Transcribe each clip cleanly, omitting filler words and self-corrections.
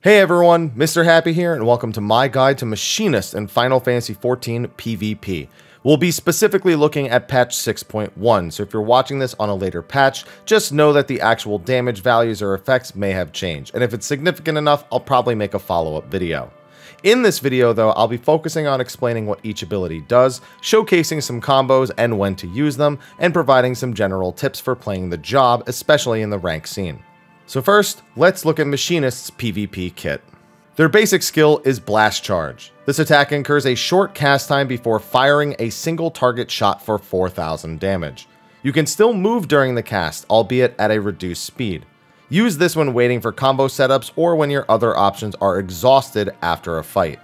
Hey everyone, Mr. Happy here, and welcome to my guide to Machinist in Final Fantasy XIV PvP. We'll be specifically looking at patch 6.1, so if you're watching this on a later patch, just know that the actual damage values or effects may have changed, and if it's significant enough, I'll probably make a follow-up video. In this video though, I'll be focusing on explaining what each ability does, showcasing some combos and when to use them, and providing some general tips for playing the job, especially in the rank scene. So first, let's look at Machinist's PvP kit. Their basic skill is Blast Charge. This attack incurs a short cast time before firing a single target shot for 4,000 damage. You can still move during the cast, albeit at a reduced speed. Use this when waiting for combo setups or when your other options are exhausted after a fight.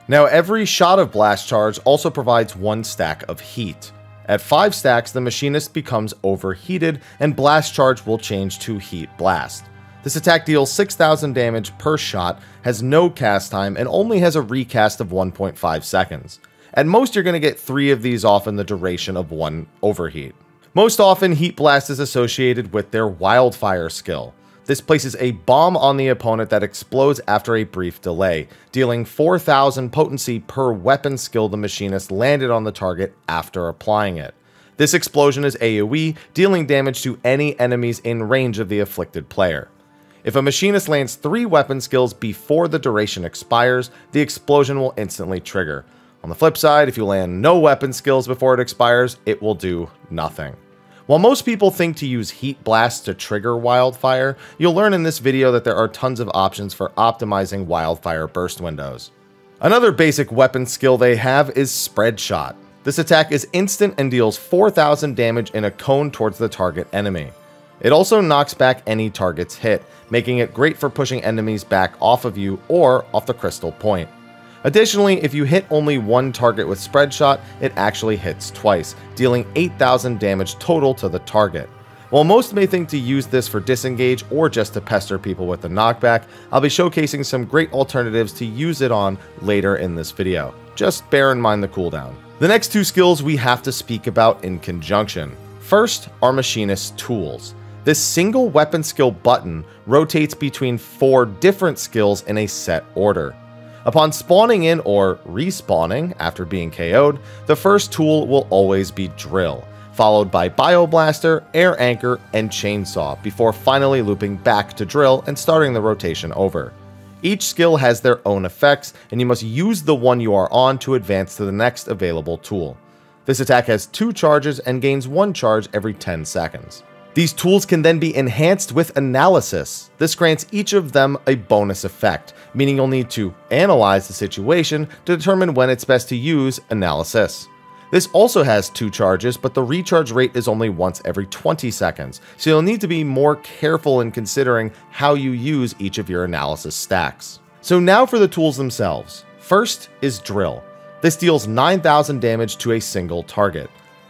Now, every shot of Blast Charge also provides 1 stack of heat. At 5 stacks, the Machinist becomes overheated, and Blast Charge will change to Heat Blast. This attack deals 6,000 damage per shot, has no cast time, and only has a recast of 1.5 seconds. At most, you're going to get 3 of these off in the duration of 1 overheat. Most often, Heat Blast is associated with their Wildfire skill. This places a bomb on the opponent that explodes after a brief delay, dealing 4,000 potency per weapon skill the Machinist landed on the target after applying it. This explosion is AoE, dealing damage to any enemies in range of the afflicted player. If a Machinist lands 3 weapon skills before the duration expires, the explosion will instantly trigger. On the flip side, if you land no weapon skills before it expires, it will do nothing. While most people think to use Heat Blast to trigger Wildfire, you'll learn in this video that there are tons of options for optimizing Wildfire burst windows. Another basic weapon skill they have is Spread Shot. This attack is instant and deals 4,000 damage in a cone towards the target enemy. It also knocks back any target's hit, making it great for pushing enemies back off of you or off the crystal point. Additionally, if you hit only 1 target with Spread Shot, it actually hits twice, dealing 8,000 damage total to the target. While most may think to use this for disengage or just to pester people with the knockback, I'll be showcasing some great alternatives to use it on later in this video. Just bear in mind the cooldown. The next 2 skills we have to speak about in conjunction. First are Machinist tools. This single weapon skill button rotates between 4 different skills in a set order. Upon spawning in or respawning after being KO'd, the first tool will always be Drill, followed by Bioblaster, Air Anchor, and Chainsaw, before finally looping back to Drill and starting the rotation over. Each skill has their own effects, and you must use the one you are on to advance to the next available tool. This attack has 2 charges and gains 1 charge every 10 seconds. These tools can then be enhanced with Analysis. This grants each of them a bonus effect, meaning you'll need to analyze the situation to determine when it's best to use Analysis. This also has 2 charges, but the recharge rate is only once every 20 seconds, so you'll need to be more careful in considering how you use each of your Analysis stacks. So now for the tools themselves. First is Drill. This deals 9,000 damage to a single target.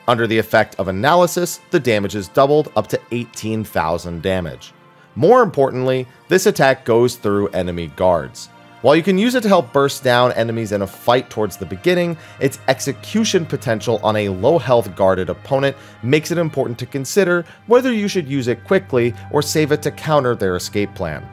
Under the effect of Analysis, the damage is doubled up to 18,000 damage. More importantly, this attack goes through enemy guards. While you can use it to help burst down enemies in a fight towards the beginning, its execution potential on a low health guarded opponent makes it important to consider whether you should use it quickly or save it to counter their escape plan.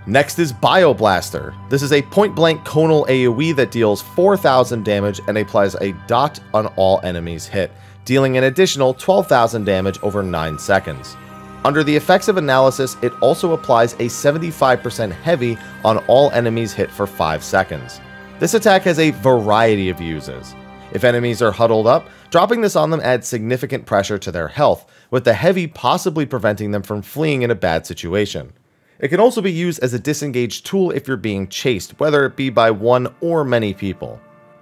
Next is Bioblaster. This is a point-blank conal AoE that deals 4,000 damage and applies a dot on all enemies hit, dealing an additional 12,000 damage over 9 seconds. Under the effects of Analysis, it also applies a 75% heavy on all enemies hit for 5 seconds. This attack has a variety of uses. If enemies are huddled up, dropping this on them adds significant pressure to their health, with the heavy possibly preventing them from fleeing in a bad situation. It can also be used as a disengage tool if you're being chased, whether it be by one or many people.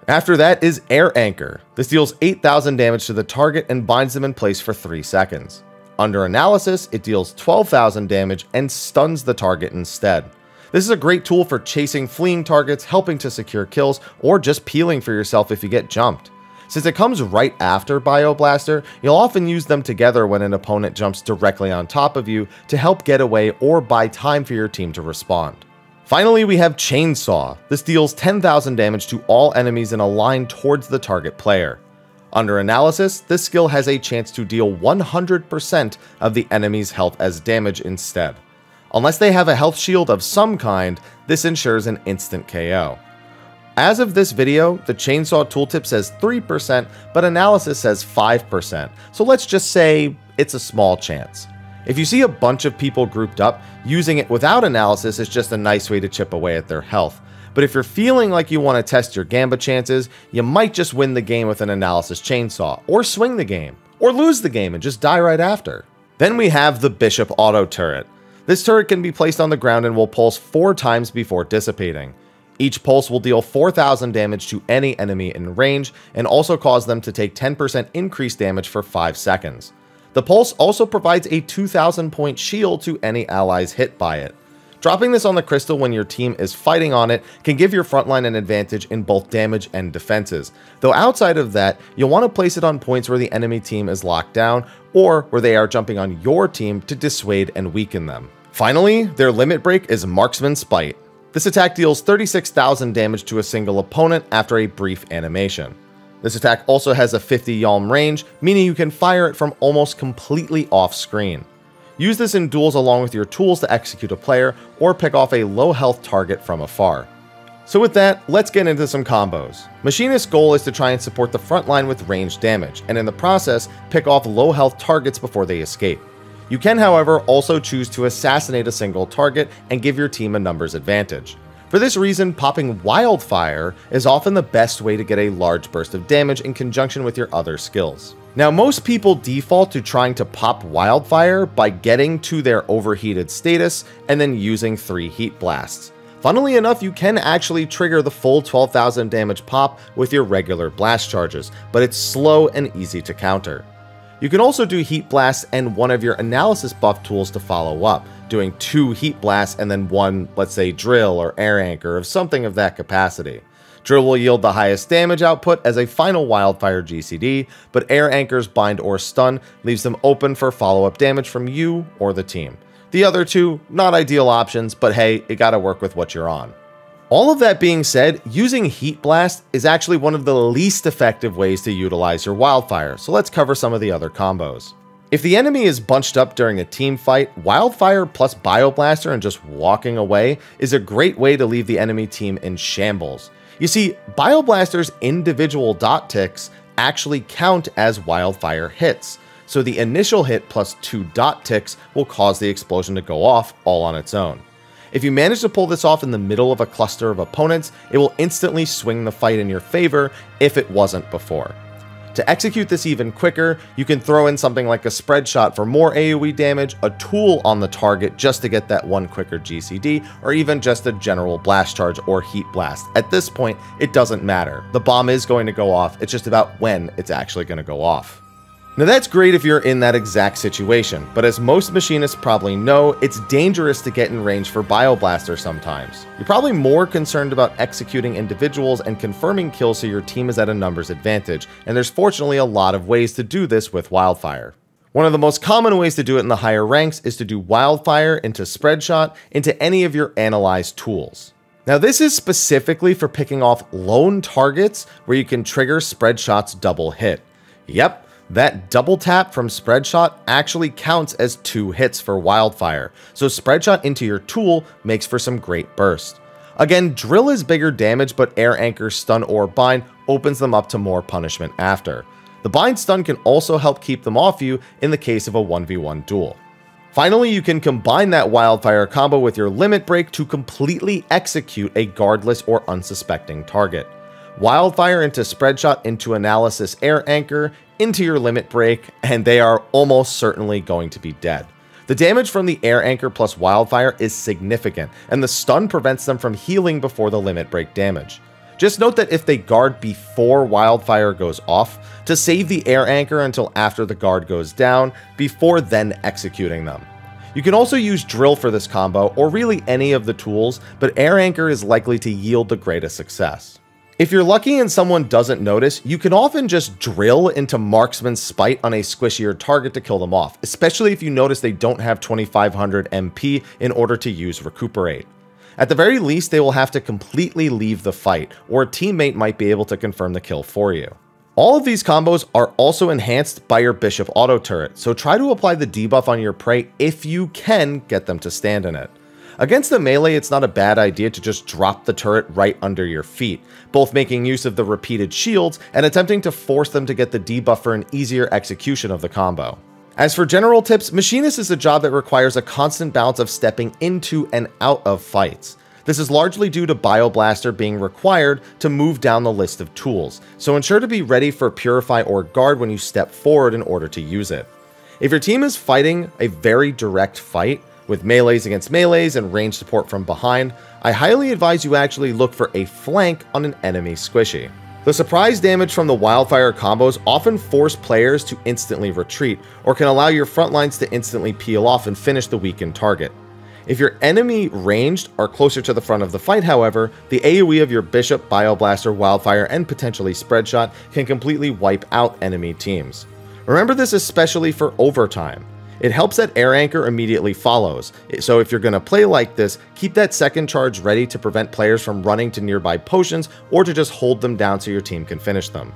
After that is Air Anchor. This deals 8,000 damage to the target and binds them in place for 3 seconds. Under Analysis, it deals 12,000 damage and stuns the target instead. This is a great tool for chasing fleeing targets, helping to secure kills, or just peeling for yourself if you get jumped. Since it comes right after Bioblaster, you'll often use them together when an opponent jumps directly on top of you to help get away or buy time for your team to respond. Finally, we have Chainsaw. This deals 10,000 damage to all enemies in a line towards the target player. Under Analysis, this skill has a chance to deal 100% of the enemy's health as damage instead. Unless they have a health shield of some kind, this ensures an instant KO. As of this video, the chainsaw tooltip says 3%, but analysis says 5%, so let's just say it's a small chance. If you see a bunch of people grouped up, using it without analysis is just a nice way to chip away at their health. But if you're feeling like you want to test your gambit chances, you might just win the game with an analysis chainsaw, or swing the game, or lose the game and just die right after. Then we have the Bishop Auto Turret. This turret can be placed on the ground and will pulse 4 times before dissipating. Each pulse will deal 4,000 damage to any enemy in range, and also cause them to take 10% increased damage for 5 seconds. The pulse also provides a 2,000 point shield to any allies hit by it. Dropping this on the crystal when your team is fighting on it can give your frontline an advantage in both damage and defenses, though outside of that, you'll want to place it on points where the enemy team is locked down, or where they are jumping on your team to dissuade and weaken them. Finally, their limit break is Marksman Spite. This attack deals 36,000 damage to a single opponent after a brief animation. This attack also has a 50 yalm range, meaning you can fire it from almost completely off screen. Use this in duels along with your tools to execute a player or pick off a low health target from afar. So with that, let's get into some combos. Machinist's goal is to try and support the front line with ranged damage, and in the process, pick off low health targets before they escape. You can, however, also choose to assassinate a single target and give your team a numbers advantage. For this reason, popping Wildfire is often the best way to get a large burst of damage in conjunction with your other skills. Now, most people default to trying to pop Wildfire by getting to their overheated status and then using 3 heat blasts. Funnily enough, you can actually trigger the full 12,000 damage pop with your regular blast charges, but it's slow and easy to counter. You can also do heat blasts and one of your analysis buff tools to follow up, doing 2 heat blasts and then 1, let's say, drill or air anchor of something of that capacity. Drill will yield the highest damage output as a final Wildfire GCD, but air anchors bind or stun leaves them open for follow-up damage from you or the team. The other 2, not ideal options, but hey, you gotta work with what you're on. All of that being said, using Heat Blast is actually one of the least effective ways to utilize your Wildfire, so let's cover some of the other combos. If the enemy is bunched up during a team fight, Wildfire plus Bioblaster and just walking away is a great way to leave the enemy team in shambles. You see, Bioblaster's individual dot ticks actually count as Wildfire hits, so the initial hit plus 2 dot ticks will cause the explosion to go off all on its own. If you manage to pull this off in the middle of a cluster of opponents, it will instantly swing the fight in your favor if it wasn't before. To execute this even quicker, you can throw in something like a spread shot for more AoE damage, a tool on the target just to get that 1 quicker GCD, or even just a general blast charge or heat blast. At this point, it doesn't matter. The bomb is going to go off, it's just about when it's actually going to go off. Now that's great if you're in that exact situation, but as most machinists probably know, it's dangerous to get in range for Bioblaster sometimes. You're probably more concerned about executing individuals and confirming kills so your team is at a numbers advantage, and there's fortunately a lot of ways to do this with Wildfire. One of the most common ways to do it in the higher ranks is to do Wildfire into Spread Shot into any of your analyzed tools. Now this is specifically for picking off lone targets where you can trigger Spread Shot's double hit. Yep. That double tap from Spread Shot actually counts as 2 hits for Wildfire, so Spread Shot into your tool makes for some great burst. Again, drill is bigger damage, but air anchor, stun, or bind opens them up to more punishment after. The bind stun can also help keep them off you in the case of a 1v1 duel. Finally, you can combine that Wildfire combo with your limit break to completely execute a guardless or unsuspecting target. Wildfire into Spread Shot into analysis air anchor into your limit break, and they are almost certainly going to be dead. The damage from the air anchor plus Wildfire is significant, and the stun prevents them from healing before the limit break damage. Just note that if they guard before Wildfire goes off, to save the air anchor until after the guard goes down, before then executing them. You can also use drill for this combo, or really any of the tools, but air anchor is likely to yield the greatest success. If you're lucky and someone doesn't notice, you can often just drill into Marksman Spite on a squishier target to kill them off, especially if you notice they don't have 2500 MP in order to use Recuperate. At the very least, they will have to completely leave the fight, or a teammate might be able to confirm the kill for you. All of these combos are also enhanced by your Bishop auto turret, so try to apply the debuff on your prey if you can get them to stand in it. Against the melee, it's not a bad idea to just drop the turret right under your feet, both making use of the repeated shields and attempting to force them to get the debuff for an easier execution of the combo. As for general tips, Machinist is a job that requires a constant balance of stepping into and out of fights. This is largely due to Bioblaster being required to move down the list of tools, so ensure to be ready for Purify or Guard when you step forward in order to use it. If your team is fighting a very direct fight, with melees against melees and range support from behind, I highly advise you actually look for a flank on an enemy squishy. The surprise damage from the wildfire combos often force players to instantly retreat, or can allow your front lines to instantly peel off and finish the weakened target. If your enemy ranged are closer to the front of the fight, however, the AoE of your Bishop, Bioblaster, Wildfire, and potentially Spreadshot can completely wipe out enemy teams. Remember this especially for overtime. It helps that Air Anchor immediately follows, so if you're going to play like this, keep that second charge ready to prevent players from running to nearby potions or to just hold them down so your team can finish them.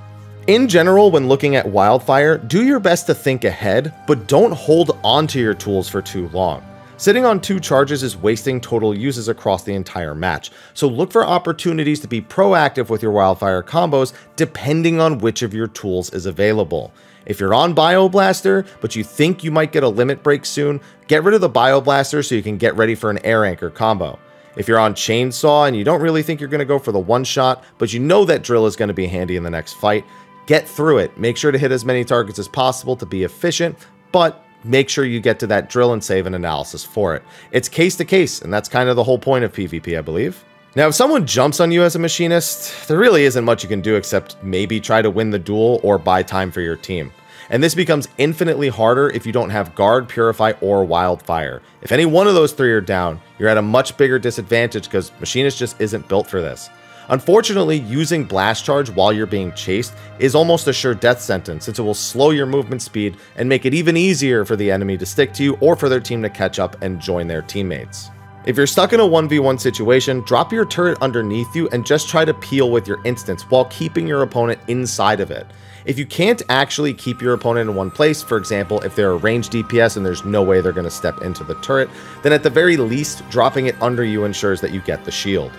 In general, when looking at Wildfire, do your best to think ahead, but don't hold onto your tools for too long. Sitting on 2 charges is wasting total uses across the entire match, so look for opportunities to be proactive with your Wildfire combos depending on which of your tools is available. If you're on Bioblaster, but you think you might get a limit break soon, get rid of the Bioblaster so you can get ready for an Air Anchor combo. If you're on Chainsaw and you don't really think you're going to go for the one shot, but you know that drill is going to be handy in the next fight, get through it. Make sure to hit as many targets as possible to be efficient, but make sure you get to that drill and save an analysis for it. It's case to case, and that's kind of the whole point of PvP, I believe. Now, if someone jumps on you as a Machinist, there really isn't much you can do except maybe try to win the duel or buy time for your team. And this becomes infinitely harder if you don't have Guard, Purify, or Wildfire. If any one of those 3 are down, you're at a much bigger disadvantage because Machinist just isn't built for this. Unfortunately, using Blast Charge while you're being chased is almost a sure death sentence, since it will slow your movement speed and make it even easier for the enemy to stick to you or for their team to catch up and join their teammates. If you're stuck in a 1v1 situation, drop your turret underneath you and just try to peel with your instance while keeping your opponent inside of it. If you can't actually keep your opponent in one place, for example, if they're a ranged DPS and there's no way they're going to step into the turret, then at the very least, dropping it under you ensures that you get the shield.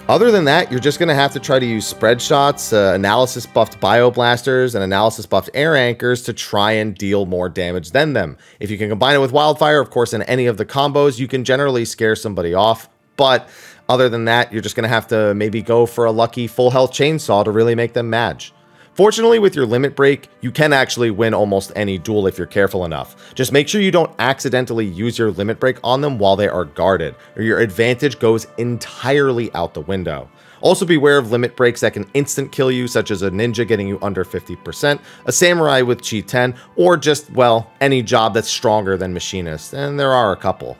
Other than that, you're just going to have to try to use spread shots, analysis buffed bioblasters, and analysis buffed air anchors to try and deal more damage than them. If you can combine it with wildfire, of course, in any of the combos, you can generally scare somebody off. But other than that, you're just going to have to maybe go for a lucky full health chainsaw to really make them mad. Fortunately, with your limit break, you can actually win almost any duel if you're careful enough. Just make sure you don't accidentally use your limit break on them while they are guarded, or your advantage goes entirely out the window. Also beware of limit breaks that can instant kill you, such as a ninja getting you under 50%, a samurai with chi 10, or just, well, any job that's stronger than Machinist, and there are a couple.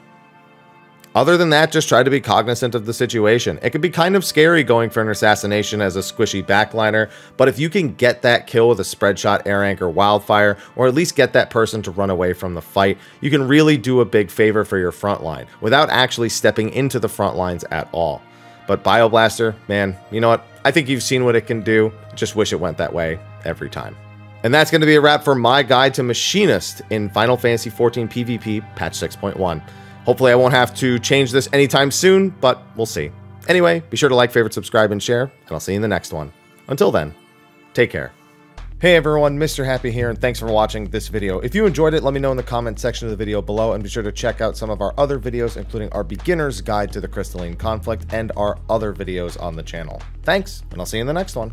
Other than that, just try to be cognizant of the situation. It can be kind of scary going for an assassination as a squishy backliner, but if you can get that kill with a spread shot, air anchor, wildfire, or at least get that person to run away from the fight, you can really do a big favor for your front line without actually stepping into the front lines at all. But Bioblaster, man, you know what? I think you've seen what it can do. Just wish it went that way every time. And that's going to be a wrap for my guide to Machinist in Final Fantasy XIV PvP Patch 6.1. Hopefully I won't have to change this anytime soon, but we'll see. Anyway, be sure to like, favorite, subscribe, and share, and I'll see you in the next one. Until then, take care. Hey everyone, Mr. Happy here, and thanks for watching this video. If you enjoyed it, let me know in the comment section of the video below, and be sure to check out some of our other videos, including our beginner's guide to the Crystalline Conflict and our other videos on the channel. Thanks, and I'll see you in the next one.